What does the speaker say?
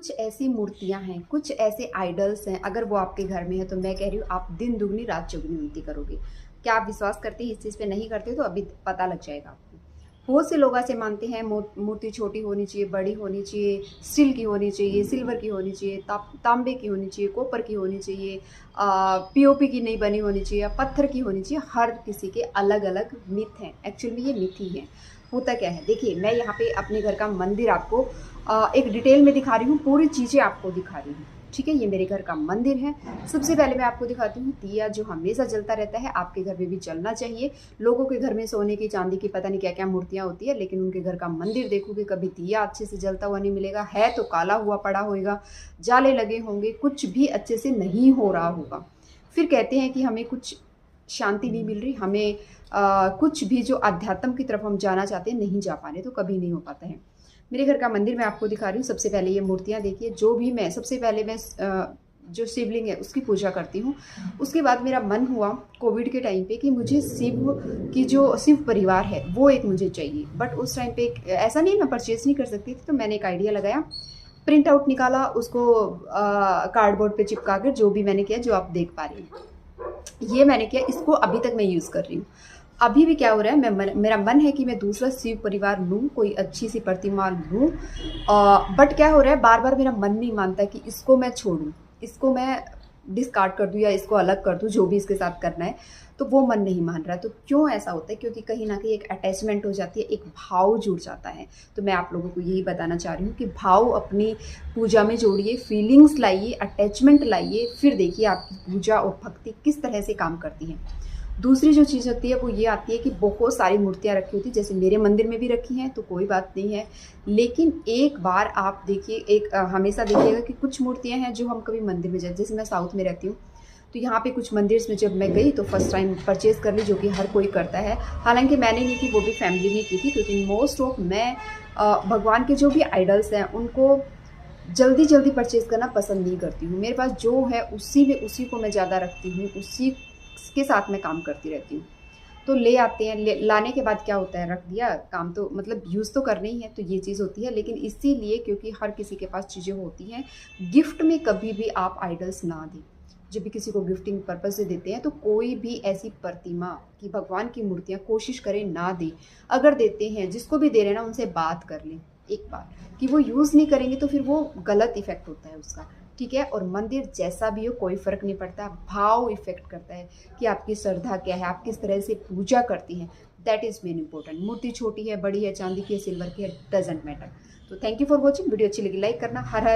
कुछ ऐसी मूर्तियां हैं, कुछ ऐसे आइडल्स हैं, अगर वो आपके घर में है तो मैं कह रही हूँ आप दिन दुगनी रात चौगुनी उन्नति करोगे। क्या आप विश्वास करते हैं इस चीज़ पे? नहीं करते तो अभी पता लग जाएगा आपको। बहुत से लोग ऐसे मानते हैं मूर्ति छोटी होनी चाहिए, बड़ी होनी चाहिए, स्टील की होनी चाहिए, सिल्वर की होनी चाहिए, तांबे की होनी चाहिए, कॉपर की होनी चाहिए, पीओपी की नहीं बनी होनी चाहिए, पत्थर की होनी चाहिए। हर किसी के अलग अलग मिथ हैं। एक्चुअल में ये मिथ ही है। होता क्या है, देखिए मैं यहाँ पे अपने घर का मंदिर आपको एक डिटेल में दिखा रही हूँ, पूरी चीज़ें आपको दिखा रही हूँ। ठीक है, ये मेरे घर का मंदिर है। सबसे पहले मैं आपको दिखाती हूँ दिया, जो हमेशा जलता रहता है, आपके घर में भी जलना चाहिए। लोगों के घर में सोने की, चांदी की, पता नहीं क्या क्या मूर्तियाँ होती है, लेकिन उनके घर का मंदिर देखोगे कभी दिया अच्छे से जलता हुआ नहीं मिलेगा। है तो काला हुआ पड़ा होगा, जाले लगे होंगे, कुछ भी अच्छे से नहीं हो रहा होगा। फिर कहते हैं कि हमें कुछ शांति नहीं मिल रही, हमें कुछ भी जो अध्यात्म की तरफ हम जाना चाहते हैं नहीं जा पा रहे, तो कभी नहीं हो पाता है। मेरे घर का मंदिर मैं आपको दिखा रही हूँ। सबसे पहले ये मूर्तियाँ देखिए। जो भी मैं सबसे पहले मैं जो शिवलिंग है उसकी पूजा करती हूँ। उसके बाद मेरा मन हुआ कोविड के टाइम पे कि मुझे शिव की जो शिव परिवार है वो एक मुझे चाहिए। बट उस टाइम पे ऐसा नहीं मैं परचेज नहीं कर सकती थी, तो मैंने एक आइडिया लगाया, प्रिंट आउट निकाला, उसको कार्डबोर्ड पे चिपका कर जो भी मैंने किया, जो आप देख पा रही हैं ये मैंने किया। इसको अभी तक मैं यूज़ कर रही हूँ। अभी भी क्या हो रहा है, मेरा मन है कि मैं दूसरा शिव परिवार लूँ, कोई अच्छी सी प्रतिमा लूँ। बट क्या हो रहा है, बार बार मेरा मन नहीं मानता कि इसको मैं छोड़ूँ, इसको मैं डिस्कार्ड कर दूँ या इसको अलग कर दूँ, जो भी इसके साथ करना है, तो वो मन नहीं मान रहा। तो क्यों ऐसा होता है? क्योंकि कहीं ना कहीं एक अटैचमेंट हो जाती है, एक भाव जुड़ जाता है। तो मैं आप लोगों को यही बताना चाह रही हूँ कि भाव अपनी पूजा में जोड़िए, फीलिंग्स लाइए, अटैचमेंट लाइए, फिर देखिए आपकी पूजा और भक्ति किस तरह से काम करती है। दूसरी जो चीज़ होती है वो ये आती है कि बहुत सारी मूर्तियाँ रखी होती है, जैसे मेरे मंदिर में भी रखी हैं, तो कोई बात नहीं है। लेकिन एक बार आप देखिए, हमेशा देखिएगा कि कुछ मूर्तियाँ हैं जो हम कभी मंदिर में जाए, जैसे मैं साउथ में रहती हूँ, तो यहाँ पे कुछ मंदिर में जब मैं गई तो फर्स्ट टाइम परचेज़ कर ली, जो कि हर कोई करता है। हालांकि मैंने नहीं की, वो भी फैमिली ने की थी, क्योंकि मोस्ट ऑफ मैं भगवान के जो भी आइडल्स हैं उनको जल्दी जल्दी परचेज़ करना पसंद नहीं करती हूँ। मेरे पास जो है उसी को मैं ज़्यादा रखती हूँ, उसी के साथ मैं काम करती रहती हूँ। तो ले आते हैं, लाने के बाद क्या होता है, रख दिया, काम तो मतलब यूज़ तो करना ही है, तो ये चीज़ होती है। लेकिन इसीलिए क्योंकि हर किसी के पास चीज़ें होती हैं, गिफ्ट में कभी भी आप आइडल्स ना दें। जब भी किसी को गिफ्टिंग पर्पज़ से देते हैं तो कोई भी ऐसी प्रतिमा की, भगवान की मूर्तियाँ कोशिश करें ना दें। अगर देते हैं, जिसको भी दे रहे हैं ना, उनसे बात कर लें एक बार कि वो यूज़ नहीं करेंगे तो फिर वो गलत इफेक्ट होता है उसका। ठीक है, और मंदिर जैसा भी हो कोई फ़र्क नहीं पड़ता, भाव इफेक्ट करता है कि आपकी श्रद्धा क्या है, आप किस तरह से पूजा करती हैं। That is main important. मूर्ति छोटी है, बड़ी है, चांदी की है, सिल्वर की है, डजेंट मैटर। तो thank you for watching. Video अच्छी लगी लाइक करना। हर हर